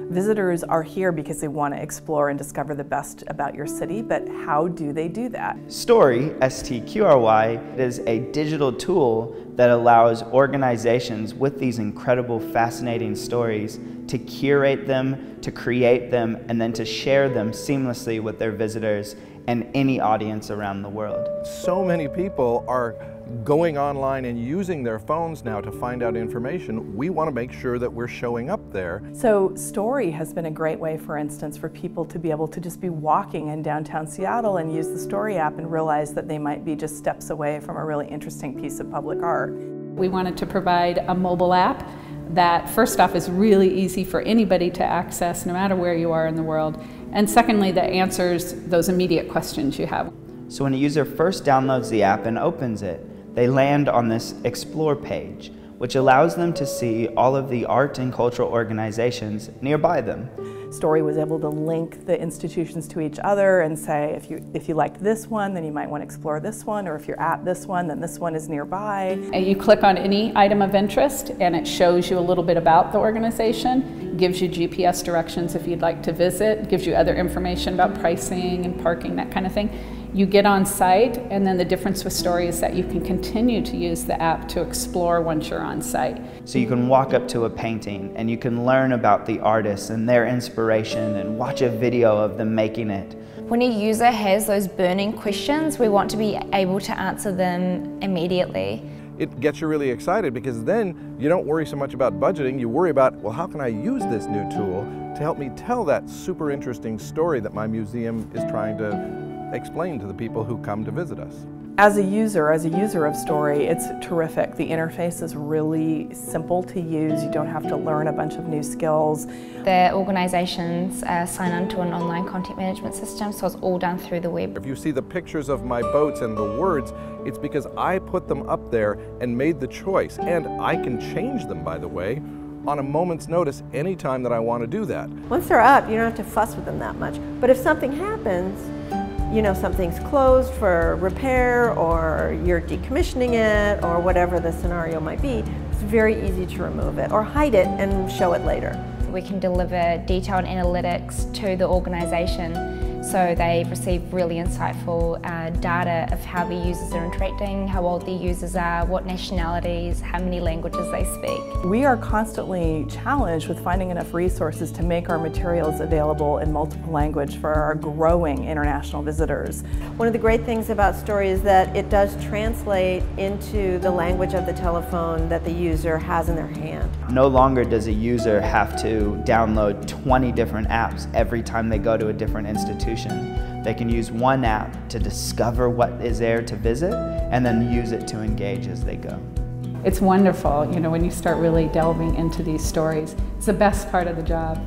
Visitors are here because they want to explore and discover the best about your city, but how do they do that? Story, STQRY, is a digital tool that allows organizations with these incredible, fascinating stories to curate them, to create them, and then to share them seamlessly with their visitors and any audience around the world. So many people are going online and using their phones now to find out information. We want to make sure that we're showing up there. So Story has been a great way, for instance, for people to be able to just be walking in downtown Seattle and use the Story app and realize that they might be just steps away from a really interesting piece of public art. We wanted to provide a mobile app that, first off, is really easy for anybody to access no matter where you are in the world, and secondly, that answers those immediate questions you have. So when a user first downloads the app and opens it, they land on this Explore page, which allows them to see all of the art and cultural organizations nearby them. Story was able to link the institutions to each other and say, if you liked this one, then you might want to explore this one, or if you're at this one, then this one is nearby. And you click on any item of interest and it shows you a little bit about the organization, gives you GPS directions if you'd like to visit, gives you other information about pricing and parking, that kind of thing. You get on site, and then the difference with Story is that you can continue to use the app to explore once you're on site. So you can walk up to a painting and you can learn about the artists and their inspiration and watch a video of them making it. When a user has those burning questions, we want to be able to answer them immediately. It gets you really excited because then you don't worry so much about budgeting, you worry about, well, how can I use this new tool to help me tell that super interesting story that my museum is trying to explain to the people who come to visit us. As a user of Story, it's terrific. The interface is really simple to use. You don't have to learn a bunch of new skills. The organisations sign on to an online content management system, so it's all done through the web. If you see the pictures of my boats and the words, it's because I put them up there and made the choice. And I can change them, by the way, on a moment's notice anytime that I want to do that. Once they're up, you don't have to fuss with them that much. But if something happens, you know, something's closed for repair, or you're decommissioning it, or whatever the scenario might be, it's very easy to remove it or hide it and show it later. We can deliver detailed analytics to the organisation so they receive really insightful data of how the users are interacting, how old the users are, what nationalities, how many languages they speak. We are constantly challenged with finding enough resources to make our materials available in multiple language for our growing international visitors. One of the great things about Story is that it does translate into the language of the telephone that the user has in their hand. No longer does a user have to download 20 different apps every time they go to a different institution. They can use one app to discover what is there to visit and then use it to engage as they go. It's wonderful, you know, when you start really delving into these stories. It's the best part of the job.